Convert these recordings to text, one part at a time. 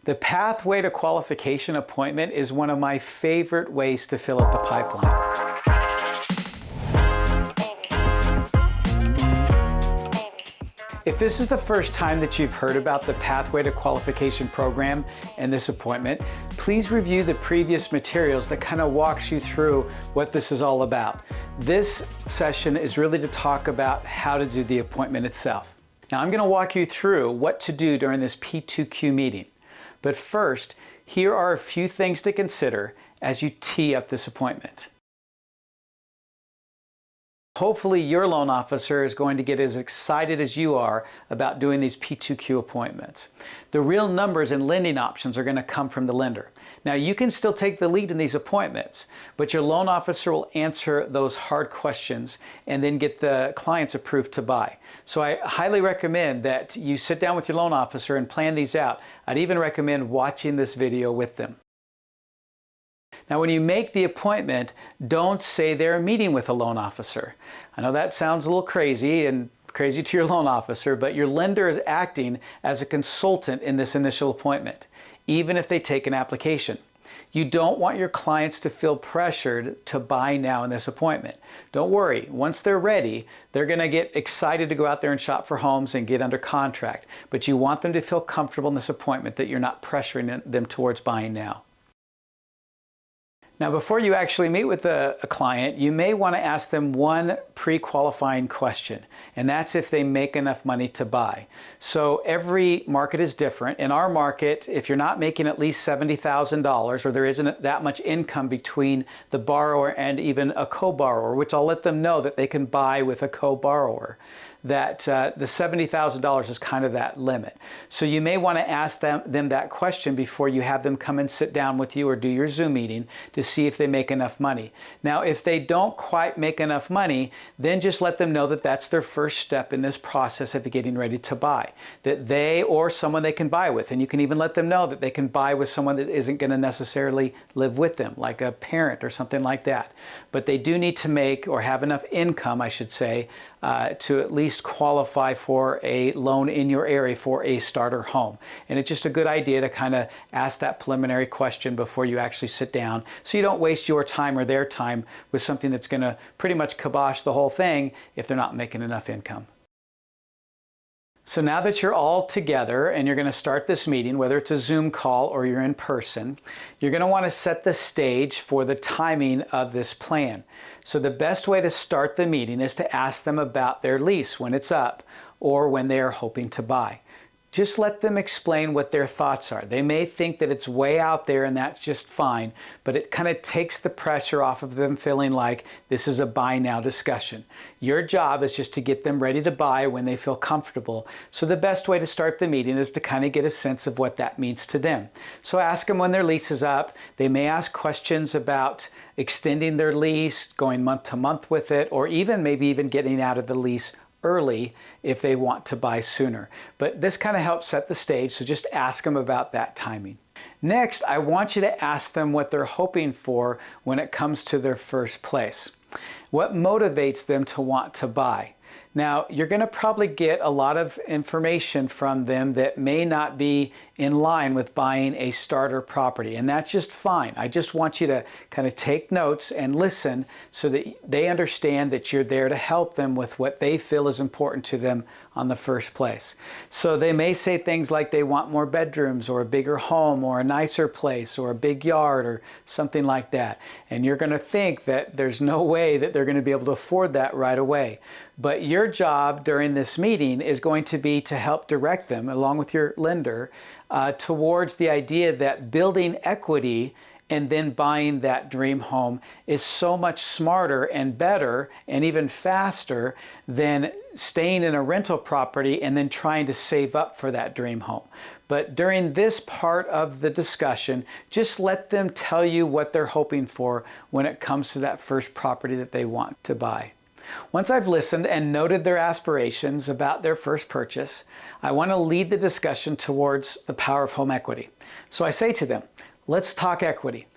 The pathway to qualification appointment is one of my favorite ways to fill up the pipeline. If this is the first time that you've heard about the Pathway to Qualification program and this appointment, please review the previous materials that kind of walks you through what this is all about. This session is really to talk about how to do the appointment itself. Now I'm going to walk you through what to do during this P2Q meeting. But first, here are a few things to consider as you tee up this appointment. Hopefully your loan officer is going to get as excited as you are about doing these P2Q appointments. The real numbers and lending options are going to come from the lender. Now you can still take the lead in these appointments, but your loan officer will answer those hard questions and then get the clients approved to buy. So I highly recommend that you sit down with your loan officer and plan these out. I'd even recommend watching this video with them. Now, when you make the appointment, don't say they're meeting with a loan officer. I know that sounds a little crazy to your loan officer, but your lender is acting as a consultant in this initial appointment, even if they take an application. You don't want your clients to feel pressured to buy now in this appointment. Don't worry, once they're ready, they're going to get excited to go out there and shop for homes and get under contract. But you want them to feel comfortable in this appointment that you're not pressuring them towards buying now. Now, before you actually meet with a client, you may want to ask them one pre-qualifying question, and that's if they make enough money to buy. So every market is different. In our market, if you're not making at least $70,000 or there isn't that much income between the borrower and even a co-borrower, which I'll let them know that they can buy with a co-borrower, that the $70,000 is kind of that limit. So you may want to ask them that question before you have them come and sit down with you or do your Zoom meeting to see if they make enough money. Now, if they don't quite make enough money, then just let them know that that's their first step in this process of getting ready to buy, that they or someone they can buy with. And you can even let them know that they can buy with someone that isn't going to necessarily live with them, like a parent or something like that. But they do need to make or have enough income, I should say, to at least qualify for a loan in your area for a starter home. And it's just a good idea to kind of ask that preliminary question before you actually sit down, so you don't waste your time or their time with something that's going to pretty much kibosh the whole thing if they're not making enough income. So now that you're all together and you're going to start this meeting, whether it's a Zoom call or you're in person, you're going to want to set the stage for the timing of this plan. So the best way to start the meeting is to ask them about their lease when it's up or when they are hoping to buy. Just let them explain what their thoughts are. They may think that it's way out there and that's just fine, but it kind of takes the pressure off of them feeling like this is a buy now discussion. Your job is just to get them ready to buy when they feel comfortable. So the best way to start the meeting is to kind of get a sense of what that means to them. So ask them when their lease is up. They may ask questions about extending their lease, going month to month with it, or maybe even getting out of the lease early if they want to buy sooner. But this kind of helps set the stage, so just ask them about that timing. Next, I want you to ask them what they're hoping for when it comes to their first place. What motivates them to want to buy? Now, you're going to probably get a lot of information from them that may not be in line with buying a starter property, and that's just fine. I just want you to kind of take notes and listen so that they understand that you're there to help them with what they feel is important to them on the first place. So they may say things like they want more bedrooms or a bigger home or a nicer place or a big yard or something like that. And you're going to think that there's no way that they're going to be able to afford that right away. But your job during this meeting is going to be to help direct them, along with your lender, towards the idea that building equity and then buying that dream home is so much smarter and better and even faster than staying in a rental property and then trying to save up for that dream home. But during this part of the discussion, just let them tell you what they're hoping for when it comes to that first property that they want to buy. Once I've listened and noted their aspirations about their first purchase, I want to lead the discussion towards the power of home equity. So I say to them, let's talk equity.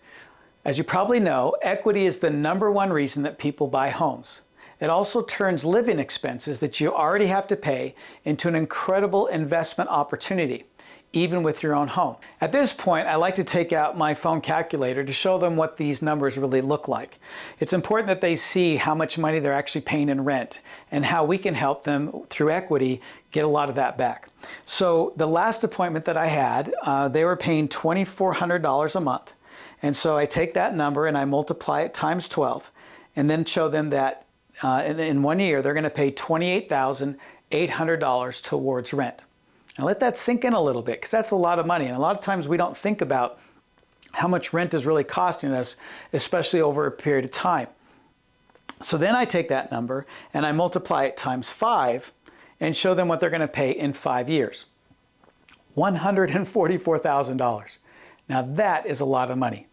As you probably know, equity is the #1 reason that people buy homes. It also turns living expenses that you already have to pay into an incredible investment opportunity. even with your own home. At this point, I like to take out my phone calculator to show them what these numbers really look like. It's important that they see how much money they're actually paying in rent and how we can help them through equity get a lot of that back. So the last appointment that I had, they were paying $2,400 a month. And so I take that number and I multiply it times 12 and then show them that in 1 year, they're going to pay $28,800 towards rent. Now let that sink in a little bit, because that's a lot of money. And a lot of times we don't think about how much rent is really costing us, especially over a period of time. So then I take that number and I multiply it times 5 and show them what they're going to pay in 5 years. $144,000. Now that is a lot of money.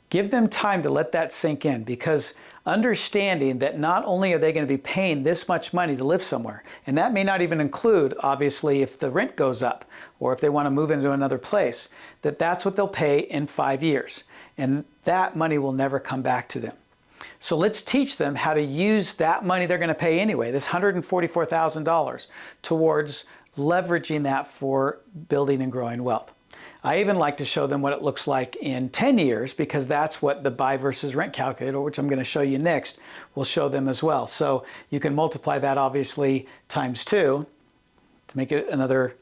Give them time to let that sink in, because understanding that not only are they going to be paying this much money to live somewhere, and that may not even include, obviously, if the rent goes up or if they want to move into another place, that's what they'll pay in 5 years. And that money will never come back to them. So let's teach them how to use that money they're going to pay anyway, this $144,000, towards leveraging that for building and growing wealth. I even like to show them what it looks like in 10 years, because that's what the buy versus rent calculator, which I'm going to show you next, will show them as well. So you can multiply that obviously times 2 to make it another,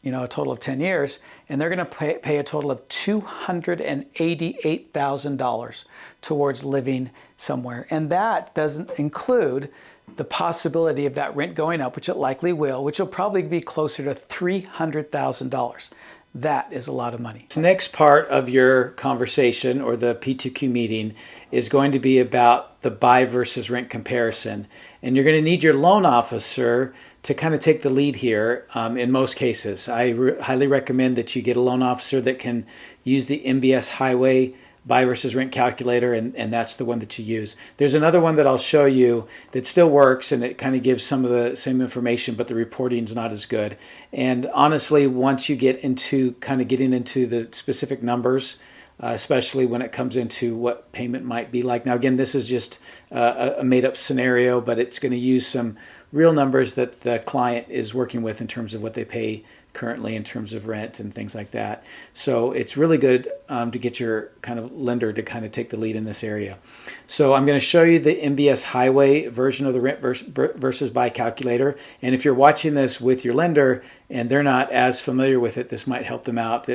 a total of 10 years. And they're going to pay a total of $288,000 towards living somewhere. And that doesn't include the possibility of that rent going up, which it likely will, which will probably be closer to $300,000. That is a lot of money. The next part of your conversation, or the P2Q meeting, is going to be about the buy versus rent comparison. And you're going to need your loan officer to kind of take the lead here in most cases. I highly recommend that you get a loan officer that can use the MBS Highway buy versus rent calculator, and that's the one that you use. There's another one that I'll show you that still works, and it kind of gives some of the same information, but the reporting is not as good. And honestly, once you get into kind of getting into the specific numbers, especially when it comes into what payment might be like. Now, again, this is just a made-up scenario, but it's going to use some real numbers that the client is working with in terms of what they pay currently in terms of rent and things like that. So it's really good to get your kind of lender to kind of take the lead in this area. So I'm going to show you the MBS Highway version of the rent versus buy calculator. And if you're watching this with your lender and they're not as familiar with it, this might help them out.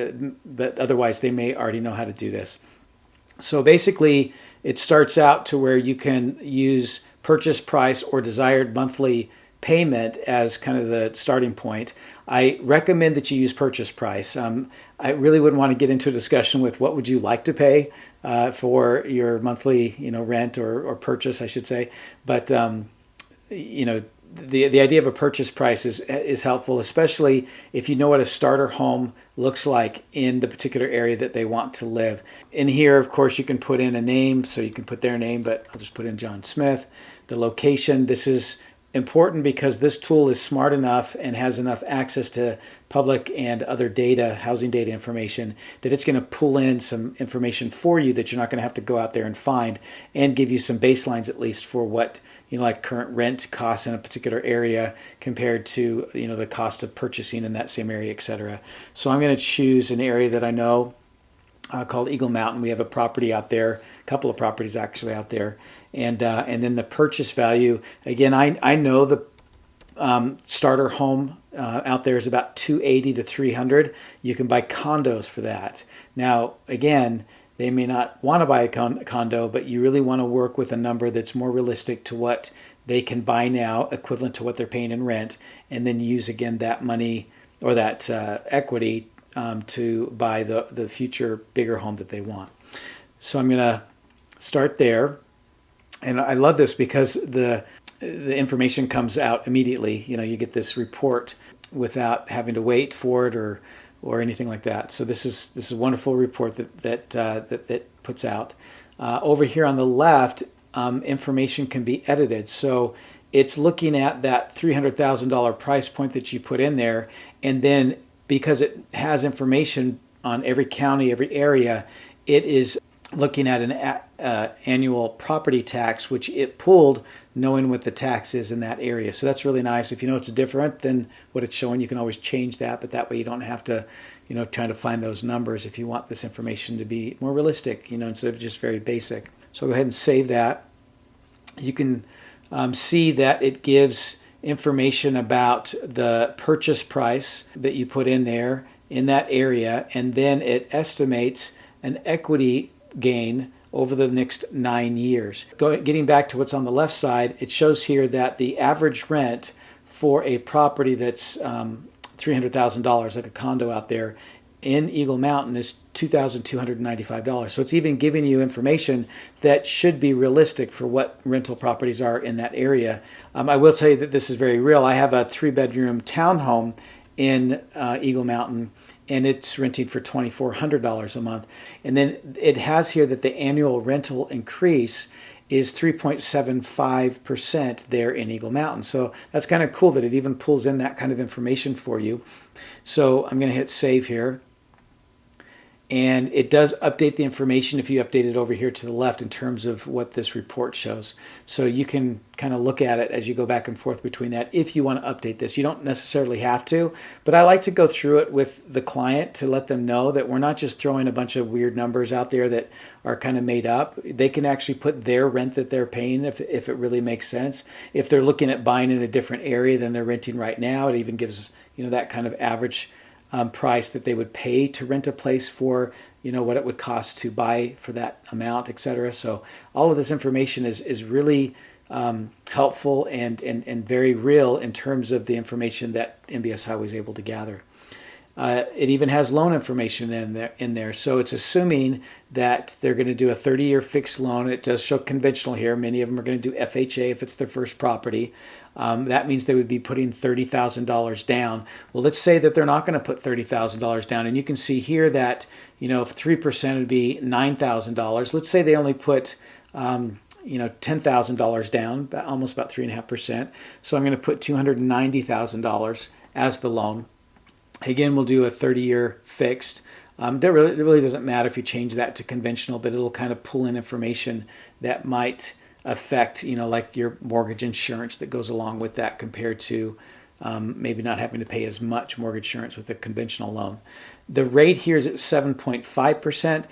But otherwise, they may already know how to do this. So basically, it starts out to where you can use purchase price or desired monthly payment as kind of the starting point. I recommend that you use purchase price. I really wouldn't want to get into a discussion with what would you like to pay for your monthly, rent or purchase, I should say. But the idea of a purchase price is helpful, especially if you know what a starter home looks like in the particular area that they want to live. In here, of course, you can put in a name, so you can put their name, but I'll just put in John Smith. The location, this is important because this tool is smart enough and has enough access to public and other data, housing data information, that it's going to pull in some information for you that you're not going to have to go out there and find, and give you some baselines at least for what like current rent costs in a particular area compared to the cost of purchasing in that same area, etc. So I'm going to choose an area that I know called Eagle Mountain. We have a property out there, a couple of properties actually out there. And then the purchase value, again, I know the starter home out there is about $280 to $300. You can buy condos for that. Now, again, they may not want to buy a condo, but you really want to work with a number that's more realistic to what they can buy now, equivalent to what they're paying in rent, and then use, again, that money or that equity to buy the future bigger home that they want. So I'm going to start there. And I love this because the information comes out immediately. You get this report without having to wait for it or anything like that. So this is a wonderful report that puts out. Over here on the left, information can be edited. So it's looking at that $300,000 price point that you put in there, and then because it has information on every county, every area, it is looking at an annual property tax, which it pulled knowing what the tax is in that area. So that's really nice. If you know it's different than what it's showing, you can always change that, but that way you don't have to, try to find those numbers if you want this information to be more realistic, instead of just very basic. So go ahead and save that. You can see that it gives information about the purchase price that you put in there in that area, and then it estimates an equity gain over the next 9 years. Getting back to what's on the left side, it shows here that the average rent for a property that's $300,000, like a condo out there in Eagle Mountain, is $2,295. So it's even giving you information that should be realistic for what rental properties are in that area. I will tell you that this is very real. I have a 3-bedroom townhome in Eagle Mountain, and it's renting for $2,400 a month. And then it has here that the annual rental increase is 3.75% there in Eagle Mountain. So that's kind of cool that it even pulls in that kind of information for you. So I'm going to hit save here. And it does update the information if you update it over here to the left in terms of what this report shows. So you can kind of look at it as you go back and forth between that if you want to update this. You don't necessarily have to, but I like to go through it with the client to let them know that we're not just throwing a bunch of weird numbers out there that are kind of made up. They can actually put their rent that they're paying if it really makes sense. If they're looking at buying in a different area than they're renting right now, it even gives that kind of average price that they would pay to rent a place for, what it would cost to buy for that amount, etc. So all of this information is really helpful and very real in terms of the information that MBS Highway is able to gather. It even has loan information in there. So it's assuming that they're going to do a 30-year fixed loan. It does show conventional here. Many of them are going to do FHA if it's their first property. That means they would be putting $30,000 down. Well, let's say that they're not going to put $30,000 down. And you can see here that, if 3% would be $9,000. Let's say they only put $10,000 down, almost about 3.5%. So I'm going to put $290,000 as the loan. Again, we'll do a 30-year fixed. It really doesn't matter if you change that to conventional, but it'll kind of pull in information that might affect, like your mortgage insurance that goes along with that compared to maybe not having to pay as much mortgage insurance with a conventional loan. The rate here is at 7.5%.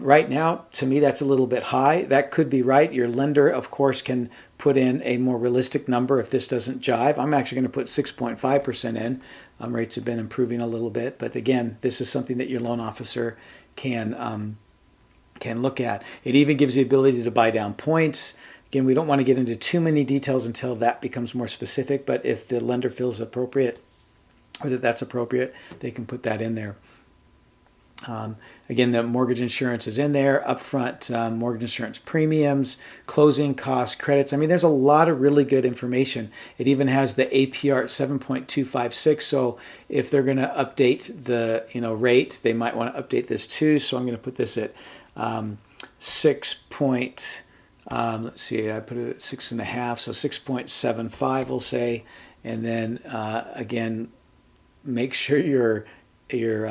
Right now, to me, that's a little bit high. That could be right. Your lender, of course, can put in a more realistic number if this doesn't jive. I'm actually going to put 6.5% in. Rates have been improving a little bit, but again, this is something that your loan officer can look at. It even gives the ability to buy down points. Again, we don't want to get into too many details until that becomes more specific, but if the lender feels appropriate or that's appropriate, they can put that in there. Again, the mortgage insurance is in there, upfront mortgage insurance premiums, closing costs, credits. I mean, there's a lot of really good information. It even has the APR at 7.256. So if they're going to update the rate, they might want to update this too. So I'm going to put this at 6. Let's see, I put it at 6.5, so 6.75 we'll say, and then again, make sure your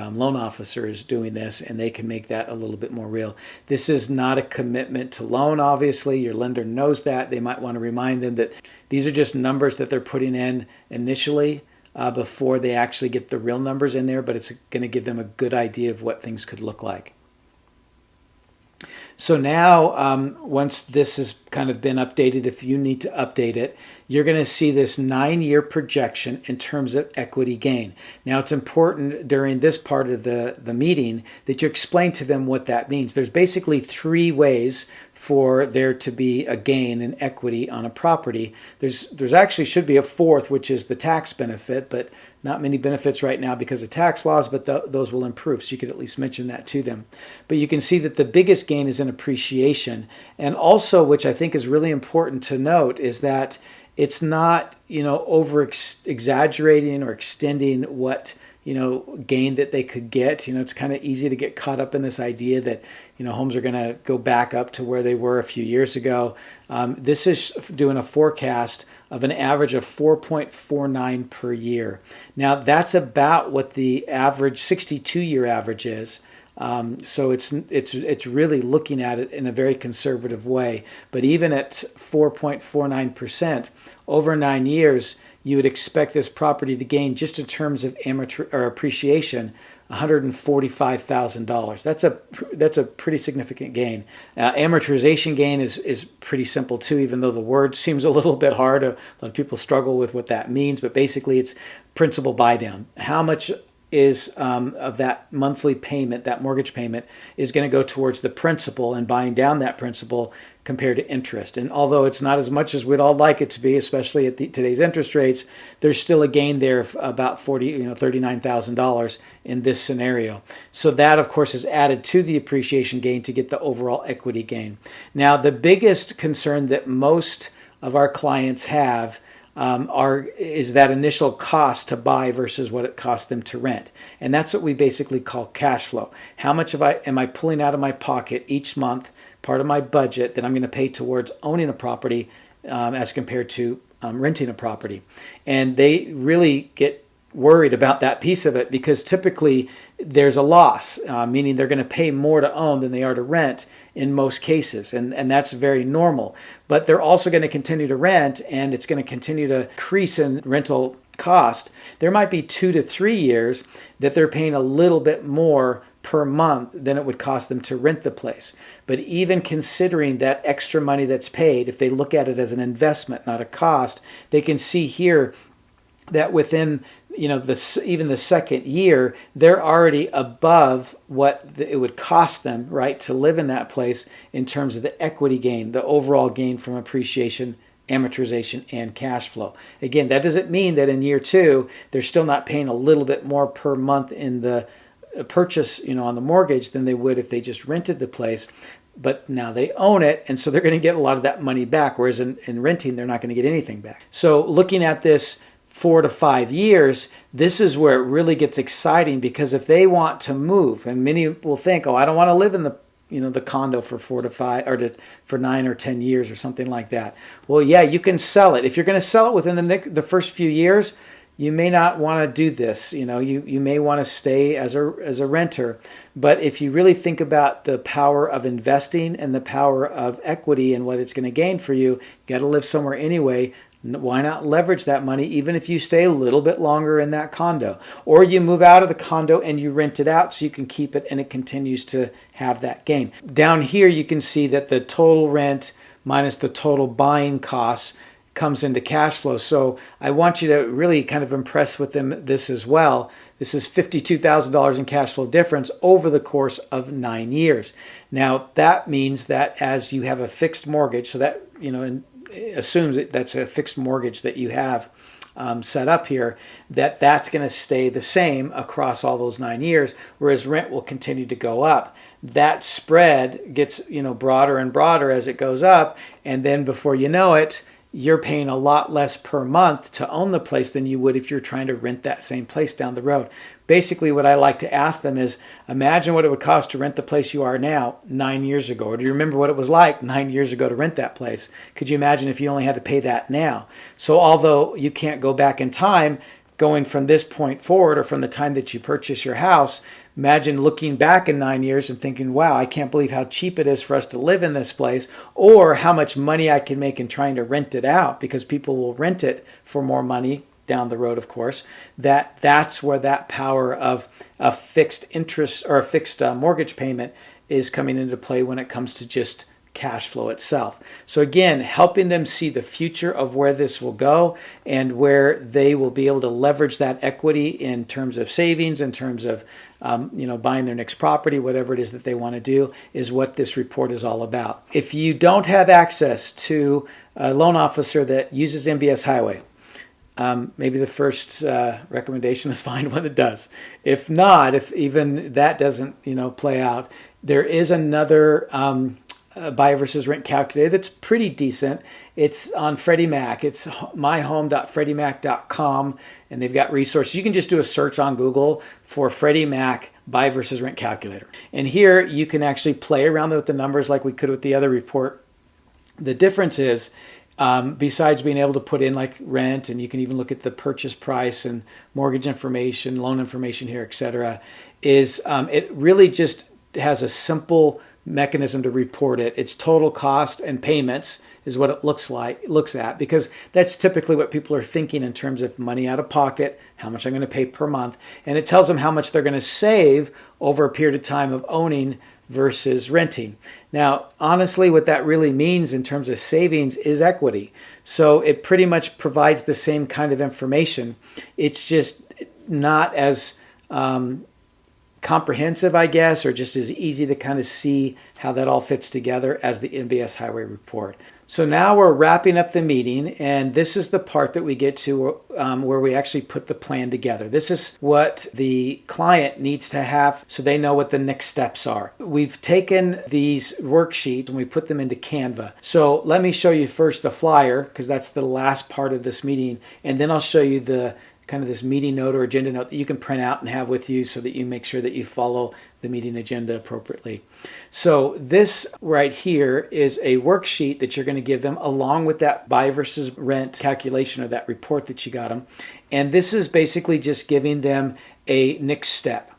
loan officer is doing this and they can make that a little bit more real. This is not a commitment to loan, obviously. Your lender knows that. They might want to remind them that these are just numbers that they're putting in initially before they actually get the real numbers in there, but it's going to give them a good idea of what things could look like. So now, once this has kind of been updated, if you need to update it, you're going to see this 9-year projection in terms of equity gain. Now, it's important during this part of the meeting that you explain to them what that means. There's basically 3 ways for there to be a gain in equity on a property. There's actually should be a 4th, which is the tax benefit, but not many benefits right now because of tax laws, but those will improve. So you could at least mention that to them. But you can see that the biggest gain is in appreciation. And also, which I think is really important to note, is that it's not, over exaggerating or extending what, gain that they could get. It's kind of easy to get caught up in this idea that, homes are going to go back up to where they were a few years ago. This is doing a forecast of an average of 4.49 per year. Now, that's about what the average 62-year average is So it's really looking at it in a very conservative way. But even at 4.49% over 9 years, you would expect this property to gain, just in terms of appreciation, $145,000. That's a pretty significant gain. Amortization gain is pretty simple too, even though the word seems a little bit hard. A lot of people struggle with what that means, but basically it's principal buy down. How much is of that monthly payment, that mortgage payment, is going to go towards the principal and buying down that principal compared to interest. And although it's not as much as we'd all like it to be, especially at today's interest rates, there's still a gain there of about $39,000 in this scenario. So that, of course, is added to the appreciation gain to get the overall equity gain. Now, the biggest concern that most of our clients have is that initial cost to buy versus what it costs them to rent. And that's what we basically call cash flow. How much am I pulling out of my pocket each month, part of my budget, that I'm going to pay towards owning a property as compared to renting a property? And they really get worried about that piece of it, because typically there's a loss, meaning they're going to pay more to own than they are to rent in most cases, and that's very normal. But they're also going to continue to rent, and it's going to continue to increase in rental cost. There might be 2 to 3 years that they're paying a little bit more per month than it would cost them to rent the place. But even considering that extra money that's paid, if they look at it as an investment, not a cost, they can see here that within even the second year, they're already above what it would cost them, right, to live in that place in terms of the equity gain, the overall gain from appreciation, amortization, and cash flow. Again, that doesn't mean that in year 2, they're still not paying a little bit more per month in the purchase, on the mortgage than they would if they just rented the place. But now they own it, and so they're going to get a lot of that money back, whereas in renting, they're not going to get anything back. So looking at this 4 to 5 years, this is where it really gets exciting, because if they want to move, and many will think, oh, I don't want to live in the condo for 4 to 5 or for 9 or 10 years or something like that. Well, yeah, you can sell it. If you're going to sell it within the first few years, you may not want to do this. You may want to stay as a renter. But if you really think about the power of investing and the power of equity and what it's going to gain for you, you got to live somewhere anyway. Why not leverage that money, even if you stay a little bit longer in that condo? Or you move out of the condo and you rent it out so you can keep it and it continues to have that gain. Down here, you can see that the total rent minus the total buying costs comes into cash flow. So I want you to really kind of impress with them this as well. This is $52,000 in cash flow difference over the course of 9 years. Now, that means that as you have a fixed mortgage, so that, assumes that that's a fixed mortgage that you have set up here, that's going to stay the same across all those 9 years, whereas rent will continue to go up. That spread gets broader and broader as it goes up, and then before you know it, you're paying a lot less per month to own the place than you would if you're trying to rent that same place down the road. Basically, what I like to ask them is, imagine what it would cost to rent the place you are now 9 years ago. Or do you remember what it was like 9 years ago to rent that place? Could you imagine if you only had to pay that now? So although you can't go back in time, going from this point forward or from the time that you purchase your house, imagine looking back in 9 years and thinking, wow, I can't believe how cheap it is for us to live in this place, or how much money I can make in trying to rent it out, because people will rent it for more money down the road, of course. That's where that power of a fixed interest or a fixed mortgage payment is coming into play when it comes to just cash flow itself. So again, helping them see the future of where this will go and where they will be able to leverage that equity in terms of savings, in terms of buying their next property, whatever it is that they want to do, is what this report is all about. If you don't have access to a loan officer that uses MBS Highway, maybe the first recommendation is find one that does. If not, if even that doesn't play out, there is another buy versus rent calculator that's pretty decent. It's on Freddie Mac. It's myhome.freddiemac.com, and they've got resources. You can just do a search on Google for Freddie Mac buy versus rent calculator. And here you can actually play around with the numbers like we could with the other report. The difference is besides being able to put in like rent, and you can even look at the purchase price and mortgage information, loan information here, etc., is it really just has a simple mechanism to report it. It's total cost and payments is what it looks at, because that's typically what people are thinking in terms of money out of pocket, how much I'm going to pay per month, and it tells them how much they're going to save over a period of time of owning versus renting. Now, honestly, what that really means in terms of savings is equity. So it pretty much provides the same kind of information. It's just not as comprehensive, I guess, or just as easy to kind of see how that all fits together as the MBS Highway Report. So now we're wrapping up the meeting, and this is the part that we get to where we actually put the plan together. This is what the client needs to have so they know what the next steps are. We've taken these worksheets and we put them into Canva. So let me show you first the flyer, because that's the last part of this meeting, and then I'll show you the kind of this meeting note or agenda note that you can print out and have with you so that you make sure that you follow the meeting agenda appropriately. So this right here is a worksheet that you're going to give them along with that buy versus rent calculation or that report that you got them. And this is basically just giving them a next step.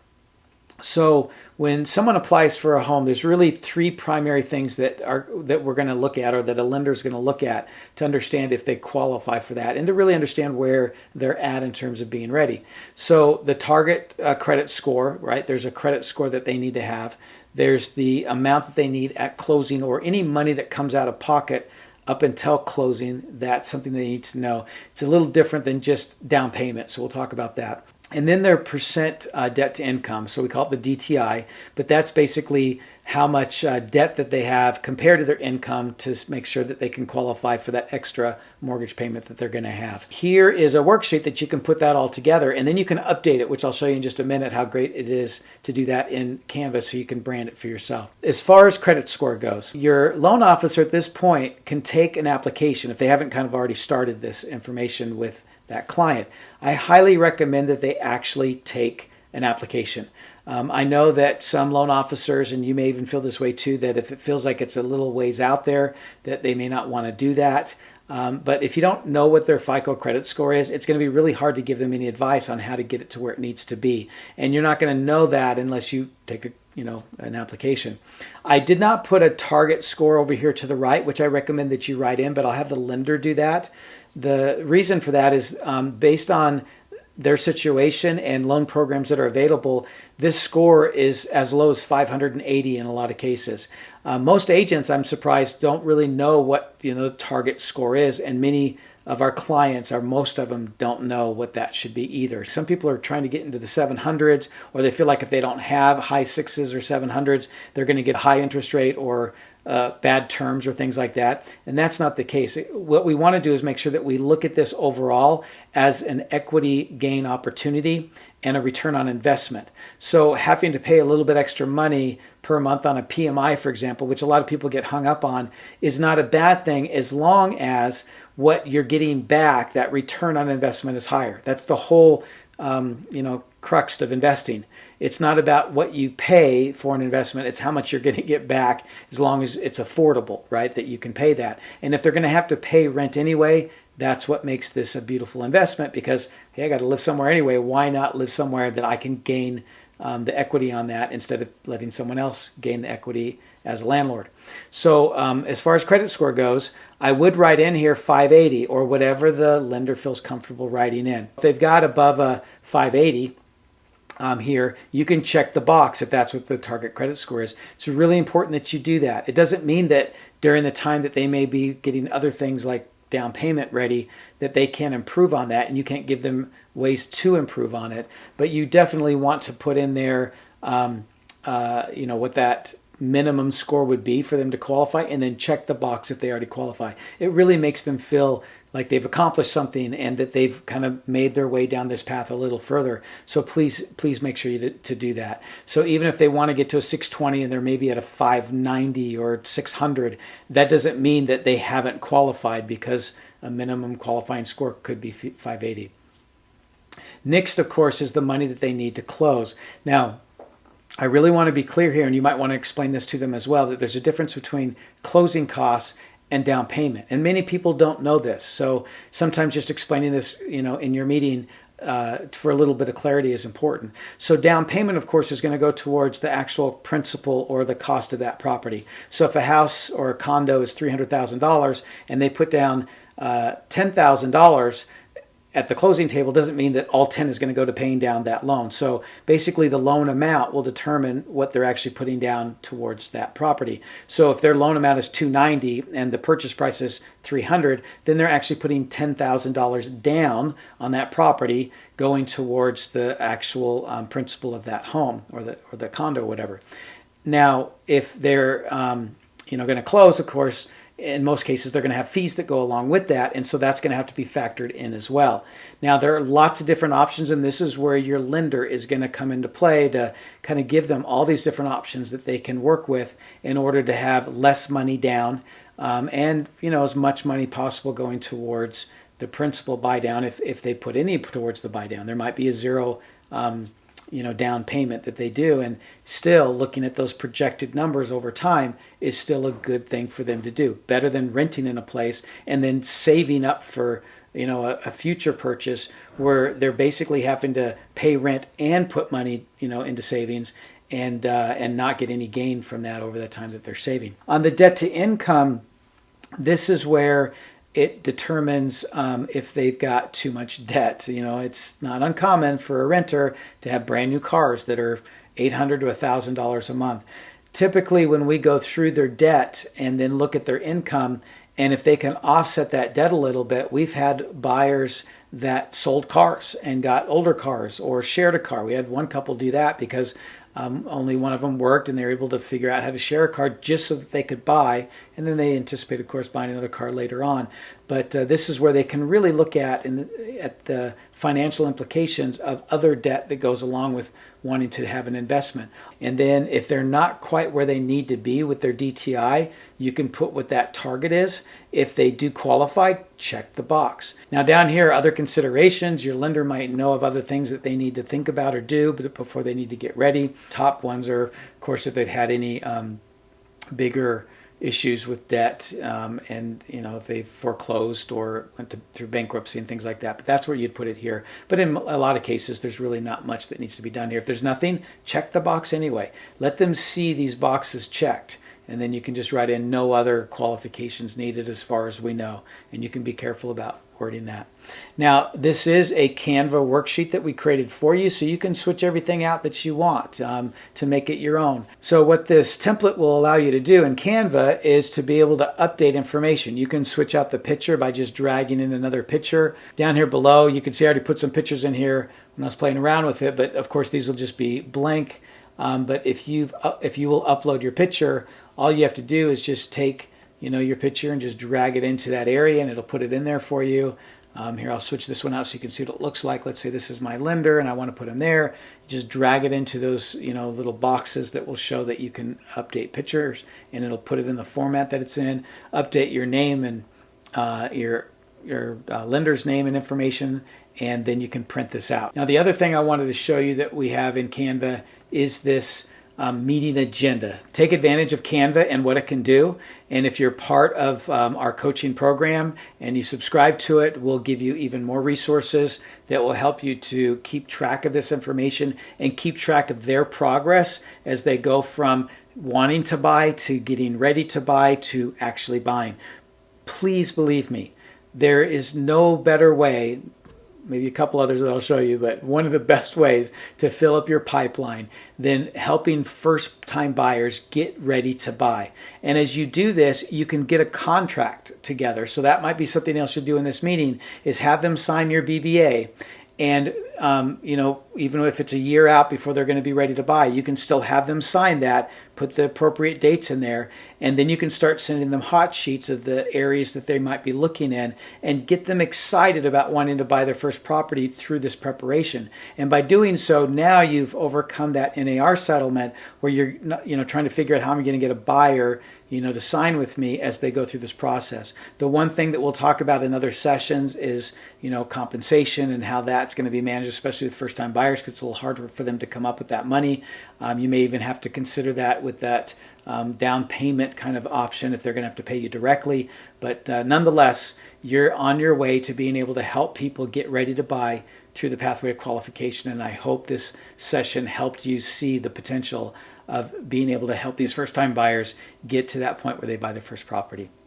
So when someone applies for a home, there's really three primary things that we're going to look at, or that a lender is going to look at to understand if they qualify for that and to really understand where they're at in terms of being ready. So the target credit score, right? There's a credit score that they need to have. There's the amount that they need at closing, or any money that comes out of pocket up until closing. That's something they need to know. It's a little different than just down payment, so we'll talk about that. And then their percent debt to income, so we call it the DTI, but that's basically how much debt that they have compared to their income to make sure that they can qualify for that extra mortgage payment that they're going to have. Here is a worksheet that you can put that all together, and then you can update it, which I'll show you in just a minute how great it is to do that in Canva so you can brand it for yourself. As far as credit score goes, your loan officer at this point can take an application if they haven't kind of already started this information with that client. I highly recommend that they actually take an application. I know that some loan officers, and you may even feel this way too, that if it feels like it's a little ways out there, that they may not want to do that. But if you don't know what their FICO credit score is, it's going to be really hard to give them any advice on how to get it to where it needs to be. And you're not going to know that unless you take an application. I did not put a target score over here to the right, which I recommend that you write in, but I'll have the lender do that. The reason for that is based on their situation and loan programs that are available, this score is as low as 580 in a lot of cases. Most agents, I'm surprised, don't really know what the target score is, and many of our clients, or most of them, don't know what that should be either. Some people are trying to get into the 700s, or they feel like if they don't have high 6s or 700s, they're going to get a high interest rate or bad terms or things like that. And that's not the case. What we want to do is make sure that we look at this overall as an equity gain opportunity and a return on investment. So having to pay a little bit extra money per month on a PMI, for example, which a lot of people get hung up on, is not a bad thing as long as what you're getting back, that return on investment, is higher. That's the whole crux of investing. It's not about what you pay for an investment, it's how much you're going to get back, as long as it's affordable, right, that you can pay that. And if they're going to have to pay rent anyway, that's what makes this a beautiful investment, because, hey, I got to live somewhere anyway. Why not live somewhere that I can gain the equity on that instead of letting someone else gain the equity as a landlord? So as far as credit score goes, I would write in here 580 or whatever the lender feels comfortable writing in. If they've got above a 580, here, you can check the box if that's what the target credit score is. It's really important that you do that. It doesn't mean that during the time that they may be getting other things like down payment ready, that they can't improve on that, and you can't give them ways to improve on it. But you definitely want to put in there, what that minimum score would be for them to qualify, and then check the box if they already qualify. It really makes them feel like they've accomplished something and that they've kind of made their way down this path a little further. So please make sure to do that. So even if they want to get to a 620 and they're maybe at a 590 or 600, that doesn't mean that they haven't qualified, because a minimum qualifying score could be 580. Next, of course, is the money that they need to close. Now, I really want to be clear here, and you might want to explain this to them as well, that there's a difference between closing costs and down payment. And many people don't know this. So sometimes just explaining this, in your meeting for a little bit of clarity is important. So down payment, of course, is going to go towards the actual principal or the cost of that property. So if a house or a condo is $300,000 and they put down $10,000 at the closing table, doesn't mean that all 10 is going to go to paying down that loan. So basically the loan amount will determine what they're actually putting down towards that property. So if their loan amount is $290 and the purchase price is $300, then they're actually putting $10,000 down on that property going towards the actual principal of that home or the condo or whatever. Now, if they're going to close, of course, in most cases, they're going to have fees that go along with that, and so that's going to have to be factored in as well. Now, there are lots of different options, and this is where your lender is going to come into play to kind of give them all these different options that they can work with in order to have less money down and as much money possible going towards the principal buy down if they put any towards the buy down. There might be a zero down payment that they do, and still looking at those projected numbers over time is still a good thing for them to do. Better than renting in a place and then saving up for a future purchase where they're basically having to pay rent and put money into savings and not get any gain from that over the time that they're saving. On the debt to income, this is where it determines if they've got too much debt. It's not uncommon for a renter to have brand new cars that are $800 to $1,000 a month. Typically, when we go through their debt and then look at their income, and if they can offset that debt a little bit, we've had buyers that sold cars and got older cars or shared a car. We had one couple do that because only one of them worked, and they were able to figure out how to share a car just so that they could buy, and then they anticipate, of course, buying another car later on. But this is where they can really look at the financial implications of other debt that goes along with wanting to have an investment. And then if they're not quite where they need to be with their DTI, you can put what that target is. If they do qualify, check the box. Now down here, other considerations. Your lender might know of other things that they need to think about or do before they need to get ready. Top ones are, of course, if they've had any bigger issues with debt and if they've foreclosed or went through bankruptcy and things like that. But that's where you'd put it here. But in a lot of cases, there's really not much that needs to be done here. If there's nothing, check the box anyway. Let them see these boxes checked. And then you can just write in no other qualifications needed as far as we know. And you can be careful about wording that. Now, this is a Canva worksheet that we created for you, so you can switch everything out that you want to make it your own. So what this template will allow you to do in Canva is to be able to update information. You can switch out the picture by just dragging in another picture. Down here below, you can see I already put some pictures in here when I was playing around with it, but of course these will just be blank. But if you will upload your picture, all you have to do is just take your picture and just drag it into that area, and it'll put it in there for you. Here, I'll switch this one out so you can see what it looks like. Let's say this is my lender and I want to put him there. Just drag it into those little boxes that will show that you can update pictures, and it'll put it in the format that it's in. Update your name and your lender's name and information, and then you can print this out. Now, the other thing I wanted to show you that we have in Canva is this meeting agenda. Take advantage of Canva and what it can do. And if you're part of our coaching program and you subscribe to it, we'll give you even more resources that will help you to keep track of this information and keep track of their progress as they go from wanting to buy to getting ready to buy to actually buying. Please believe me, there is no better way, maybe a couple others that I'll show you, but one of the best ways to fill up your pipeline than helping first-time buyers get ready to buy. And as you do this, you can get a contract together. So that might be something else you'll do in this meeting, is have them sign your BBA. And, even if it's a year out before they're going to be ready to buy, you can still have them sign that, put the appropriate dates in there, and then you can start sending them hot sheets of the areas that they might be looking in and get them excited about wanting to buy their first property through this preparation. And by doing so, now you've overcome that NAR settlement where you're trying to figure out how I'm going to get a buyer to sign with me as they go through this process. The one thing that we'll talk about in other sessions is, compensation and how that's going to be managed, especially with first-time buyers. buyers because it's a little harder for them to come up with that money. You may even have to consider that with that down payment kind of option if they're going to have to pay you directly. But nonetheless, you're on your way to being able to help people get ready to buy through the pathway of qualification. And I hope this session helped you see the potential of being able to help these first-time buyers get to that point where they buy their first property.